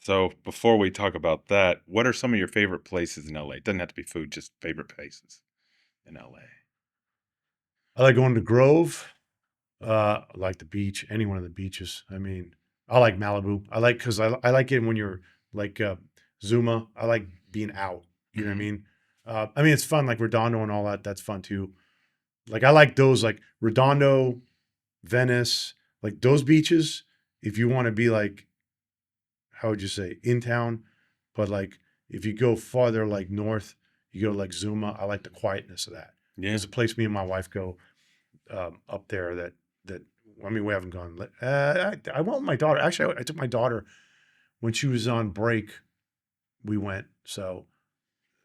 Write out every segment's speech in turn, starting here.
So before we talk about that, what are some of your favorite places in LA? It doesn't have to be food, just favorite places in LA. I like going to Grove. I like the beach, any one of the beaches. I mean, I like Malibu. I like it when you're like Zuma. I like being out. You know what I Hmm. mean? I mean, it's fun, like Redondo and all that. That's fun too. Like I like those, like Redondo, Venice, like those beaches. If you want to be like, how would you say, in town, but like if you go farther, like north, you go to like Zuma. I like the quietness of that. Yeah. There's a place me and my wife go up there that I mean we haven't gone. I went with my daughter. Actually, I took my daughter when she was on break. We went, so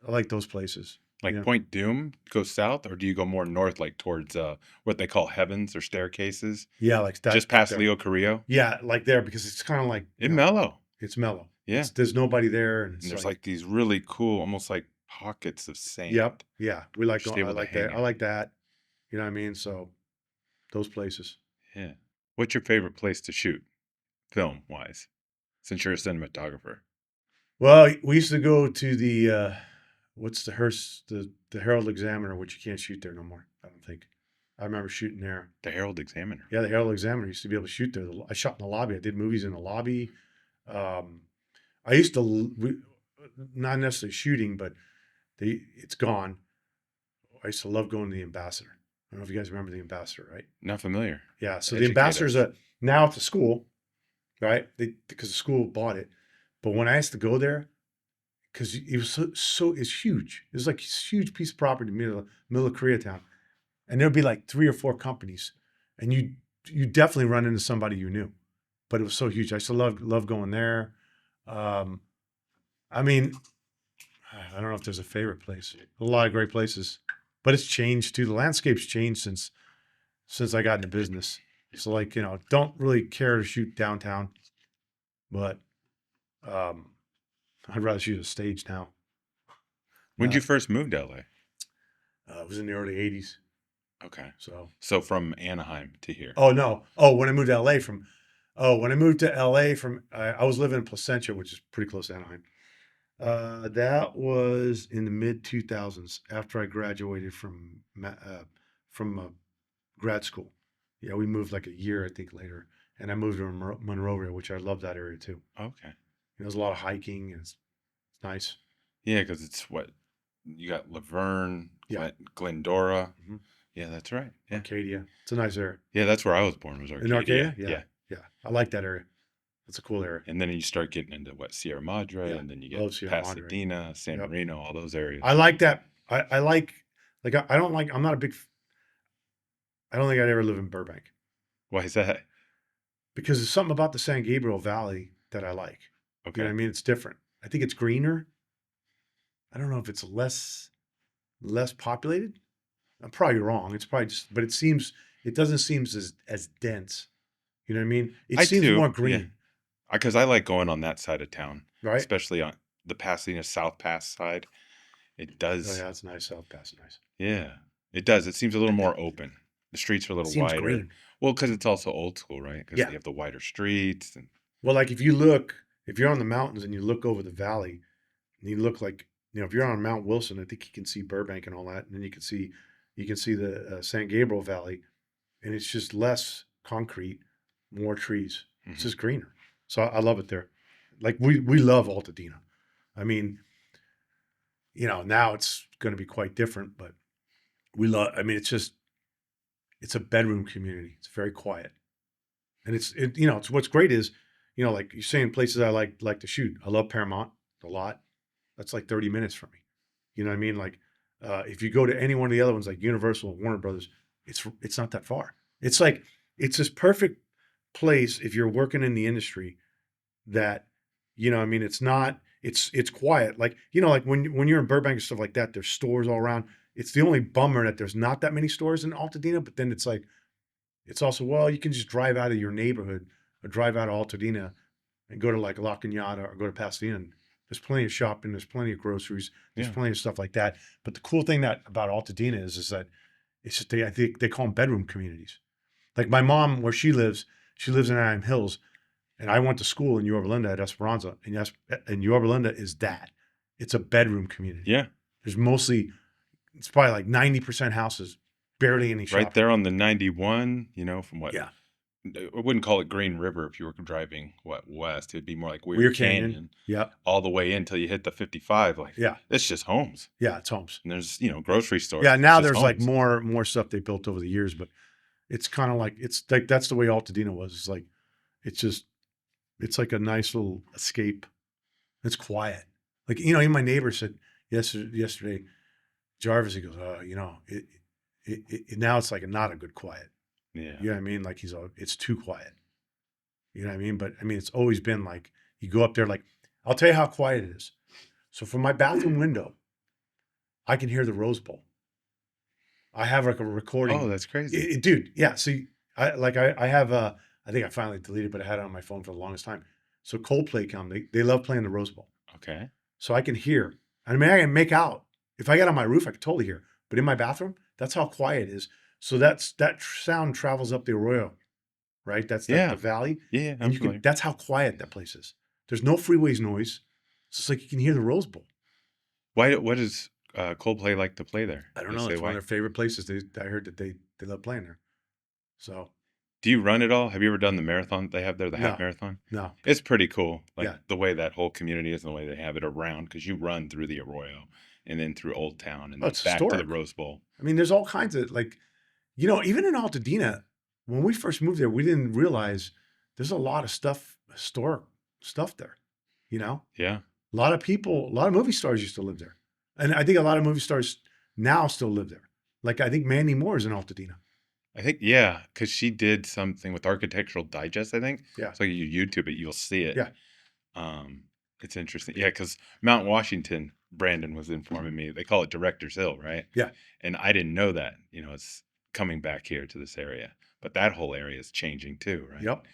I like those places. You Like know, Point Doom goes south, or do you go more north, like towards what they call heavens or staircases, yeah, like that just up past there. Leo Carrillo? Yeah, like there because it's kind of like It mellow. it's mellow. Yeah. It's there's nobody there, and And it's there's like like these really cool, almost like pockets of yep, sand. yeah. We like Just going. I able to like hang that. I out. like that. You know what I mean? So those places. Yeah. What's your favorite place to shoot, film wise, since you're a cinematographer? Well, we used to go to the what's the Hearst the Herald Examiner, which you can't shoot there no more. I don't think. I remember shooting there. The Herald Examiner. Yeah, the Herald Examiner used to be able to shoot there. I shot in the lobby. I did movies in the lobby. Um, I used to not necessarily shooting, but it's gone. I used to love going to the Ambassador. I don't know if you guys remember the Ambassador, right? Not familiar. Yeah. So the Educate Ambassador's us. a now it's a school, right? Because the school bought it. But when I used to go there, because it was it's huge. It was like this huge piece of property in the middle of Koreatown, and there'd be like 3 or 4 companies, and you definitely run into somebody you knew. But it was so huge. I still love going there. Um, I mean, I don't know if there's a favorite place. A lot of great places, but it's changed too. The landscape's changed since I got into business. So like don't really care to shoot downtown, but um, I'd rather shoot a stage now. When did you Not first move to LA? it was in the early '80s. Okay. So So from Anaheim to here. oh no, when I moved to LA from when I moved to LA from I was living in Placentia, which is pretty close to Anaheim. That was in the mid 2000s after I graduated from grad school. Yeah, we moved like a year, I think, later, and I moved to Monrovia, which I love that area too. Okay. There's a lot of hiking, and it's nice. Yeah, because it's what you got Laverne, Yeah, Glendora. hmm Yeah, that's right. Yeah. Arcadia. It's a nice area. Yeah, that's where I was born, was In Arcadia. Arcadia, yeah, Yeah. yeah, I like that area. It's a cool area. And then you start getting into what Sierra Madre, Yeah, and then you get love Sierra Madre. Pasadena, San Yep, Marino, all those I areas. like that. I like I don't like. I'm not a big. I don't think I'd ever live in Burbank Why is that? because there's something about the San Gabriel Valley that I like. You know what Okay. I mean? It's different. I think it's greener. I don't know if it's less populated. I'm probably wrong. It's probably just, but it doesn't seem as dense. You know what I mean? It I seems too. more Yeah. green, Because I like going on that side of town, right? especially on the Pasadena South Pass side. It Oh does. yeah, that's nice. South Pass, is nice. Yeah, it does. It seems a little more open. The streets are a It little seems wider. green. Well, because it's also old school, right? Because they Yeah. have the wider streets and Well, like if you're on the mountains and you look over the valley, and you look like if you're on Mount Wilson, I think you can see Burbank and all that, and then you can see the San Gabriel Valley, and it's just less concrete, more trees. It's mhm. just greener. So I love it there. Like we love Altadena. I mean, now it's going to be quite different, but we love. I mean, it's a bedroom community. It's very quiet, and it's what's great is, like you're saying places I like to shoot. I love Paramount a lot. That's like 30 minutes from me. You know what I mean? Like, if you go to any one of the other ones, like Universal and Warner Brothers, it's not that far. It's like it's this perfect place if you're working in the industry that, I mean, it's not. It's quiet. Like like when you're in Burbank and stuff like that, there's stores all around. It's the only bummer that there's not that many stores in Altadena. But then it's like it's also well, you can just drive out of your neighborhood or drive out of Altadena and go to like La Cañada or go to Pasadena. And there's plenty of shopping. There's plenty of groceries. There's Yeah. plenty of stuff like that. But the cool thing about Altadena is that it's just I think they call them bedroom communities. Like my mom, where she lives in Anaheim Hills. And I went to school in Yorba Linda at Esperanza, and Yorba Linda is that. It's a bedroom community. Yeah. There's mostly, it's probably like 90% houses, barely any Right shopping. there on the 91, from what Yeah. I wouldn't call it Green River if you were driving west. It'd be more like Weir Weir Canyon. Canyon Yep. all the way in until you hit the 55. Like, Yeah. it's just homes. Yeah. It's homes. And there's, grocery stores. Yeah. It's Now just there's like homes. more stuff they built over the years, but it's kind of like, it's like, that's the way Altadena was. It's like, it's like a nice little escape. It's quiet. Like, even my neighbor said yesterday, Jarvis, he goes, now it's like not a good quiet. Yeah. You know what I mean? Like it's too quiet. You know what I mean? But I mean, it's always been like, you go up there, like, I'll tell you how quiet it is. So from my bathroom window, I can hear the Rose Bowl. I have like a recording. Oh, that's crazy. Dude. Yeah. See, I have, I think I finally deleted, but I had it on my phone for the longest time. So Coldplay come, they love playing the Rose Bowl. Okay. So I can hear. I mean, I can make out. If I got on my roof, I could totally hear. But in my bathroom, that's how quiet it is. So that sound travels up the Arroyo, right? That's Yeah. the valley. Yeah. And that's how quiet that place is. There's no freeways noise. It's just like you can hear the Rose Bowl. What does Coldplay like to play there? I don't know. It's one of their favorite places. I heard that they love playing there. So do you run at all? Have you ever done the marathon they have there, the half No. marathon? no. It's pretty cool. Like Yeah. the way that whole community is and the way they have it around, because you run through the Arroyo and then through Old Town and Oh, then it's back to the historic. Rose Bowl. I mean, there's all kinds of like, even in Altadena, when we first moved there, we didn't realize there's a lot of historic stuff there. Yeah. A lot of people, a lot of movie stars used to live there. And I think a lot of movie stars now still live there. Like, I think Mandy Moore is in Altadena. I think, yeah, because she did something with Architectural Digest, I think. Yeah. So you YouTube it, you'll see it. Yeah. It's interesting. Yeah, because Mount Washington, Brandon was informing me, they call it Director's Hill, right? Yeah. And I didn't know that. It's coming back here to this area. But that whole area is changing too, right? Yep.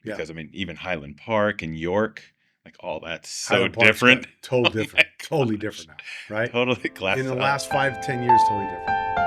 Yeah. Because, I mean, even Highland Park and York, like all that's so Highland Park's different. Totally Oh my different. Totally gosh. different now, right? Totally glass In the up. last 5 to 10 years, totally different.